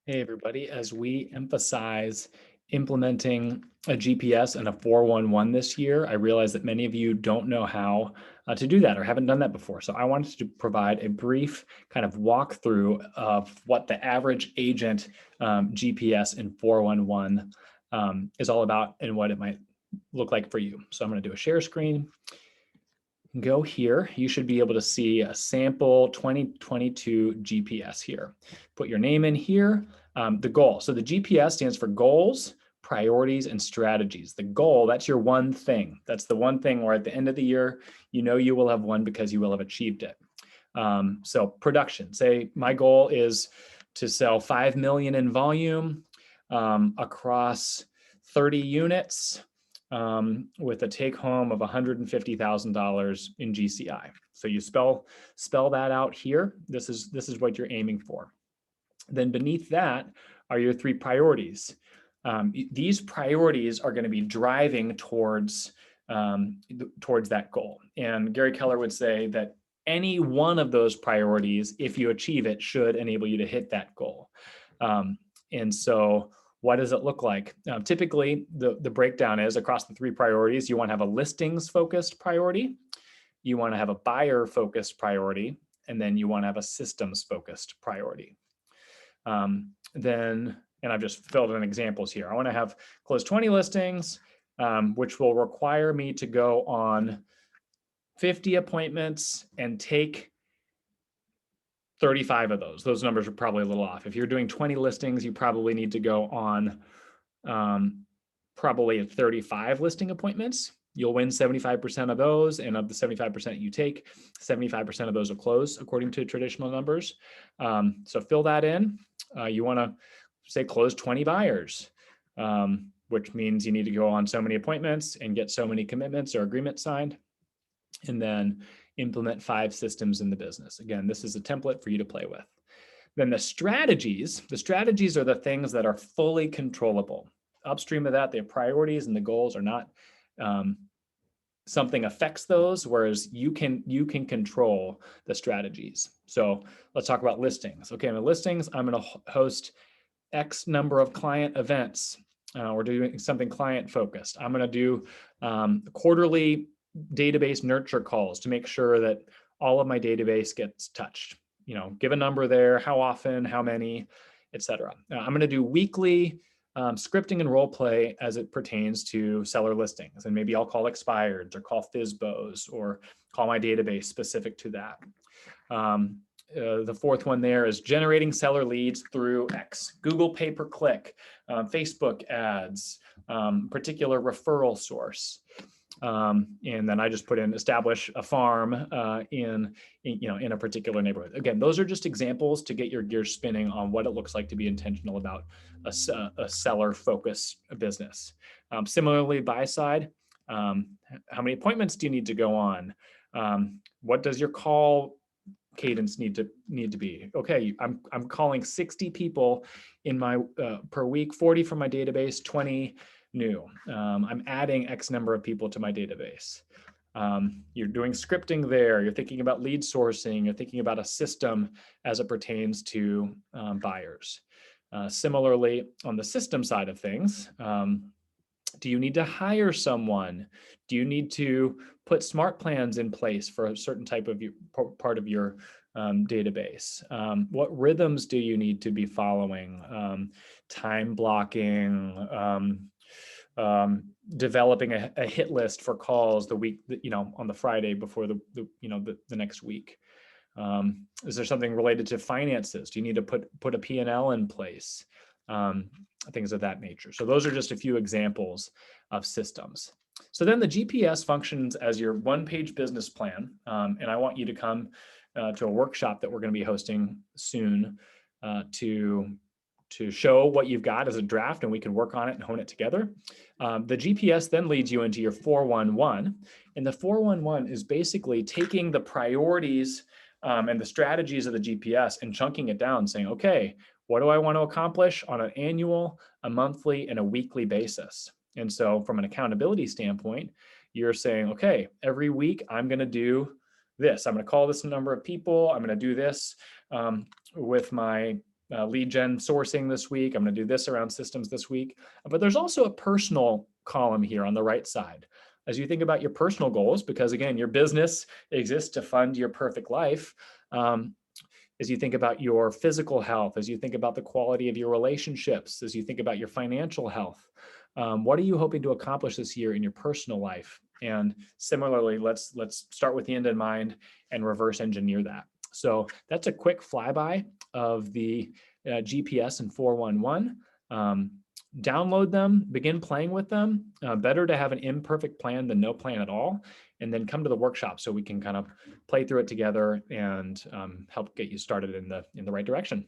Hey, everybody. As we emphasize implementing a GPS and a 411 this year, I realize that many of you don't know how to do that or haven't done that before. So I wanted to provide a brief kind of walkthrough of what the average agent GPS in 411 is all about and what it might look like for you. So I'm going to do a share screen. Go here. You should be able to see a sample 2022 GPS here. Put your name in here. The goal. So the GPS stands for goals, priorities, and strategies. The goal, that's your one thing. That's the one thing where at the end of the year, you know you will have won because you will have achieved it. So production, say my goal is to sell 5 million in volume across 30 units with a take home of $150,000 in GCI. So you spell that out here. This is what you're aiming for. Then beneath that are your three priorities. These priorities are going to be driving towards that goal. And Gary Keller would say that any one of those priorities, if you achieve it, should enable you to hit that goal. And so what does it look like? Typically, the breakdown is across the three priorities, you want to have a listings focused priority, you want to have a buyer focused priority, and then you want to have a systems focused priority. And I've just filled in examples here. I want to have close 20 listings, which will require me to go on 50 appointments and take 35 of those. Those numbers are probably a little off. If you're doing 20 listings, you probably need to go on probably 35 listing appointments. You'll win 75% of those, and of the 75% you take, 75% of those will close according to traditional numbers. So fill that in. You want to say close 20 buyers, which means you need to go on so many appointments and get so many commitments or agreements signed, and then implement 5 systems in the business. Again, this is a template for you to play with. Then the strategies are the things that are fully controllable. Upstream of that, the priorities and the goals are not something affects those, whereas you can control the strategies. So let's talk about listings. Okay, in the listings, I'm going to host X number of client events. We're doing something client focused. I'm going to do quarterly database nurture calls to make sure that all of my database gets touched. Give a number there, how often, how many, etc. I'm going to do weekly scripting and role play as it pertains to seller listings. And maybe I'll call expireds or call FSBOs or call my database specific to that. The fourth one there is generating seller leads through X, Google pay-per-click, Facebook ads, particular referral source. And then I just put in establish a farm in a particular neighborhood. Again, those are just examples to get your gears spinning on what it looks like to be intentional about a seller focused business. Similarly, buy side, how many appointments do you need to go on? What does your call cadence need to be? Okay, I'm calling 60 people in my per week, 40 from my database, 20 new. I'm adding X number of people to my database. You're doing scripting there. You're thinking about lead sourcing. You're thinking about a system as it pertains to buyers. Similarly, on the system side of things, do you need to hire someone? Do you need to put smart plans in place for a certain type of part of your database? What rhythms do you need to be following? Time blocking, developing a hit list for calls the week, on the Friday before the next week. Is there something related to finances? Do you need to put a P&L in place? Things of that nature. So those are just a few examples of systems. So then the GPS functions as your one-page business plan. And I want you to come to a workshop that we're going to be hosting soon to show what you've got as a draft, and we can work on it and hone it together. The GPS then leads you into your 411. And the 411 is basically taking the priorities and the strategies of the GPS and chunking it down, saying, okay, what do I want to accomplish on an annual, a monthly, and a weekly basis? And so from an accountability standpoint, you're saying, okay, every week I'm going to do this. I'm going to call this number of people. I'm going to do this with my lead gen sourcing this week. I'm going to do this around systems this week. But there's also a personal column here on the right side. As you think about your personal goals, because again, your business exists to fund your perfect life. As you think about your physical health, as you think about the quality of your relationships, as you think about your financial health, what are you hoping to accomplish this year in your personal life? And similarly, let's start with the end in mind and reverse engineer that. So that's a quick flyby of the GPS and 411. Download them, begin playing with them. Better to have an imperfect plan than no plan at all. And then come to the workshop so we can kind of play through it together and help get you started in the right direction.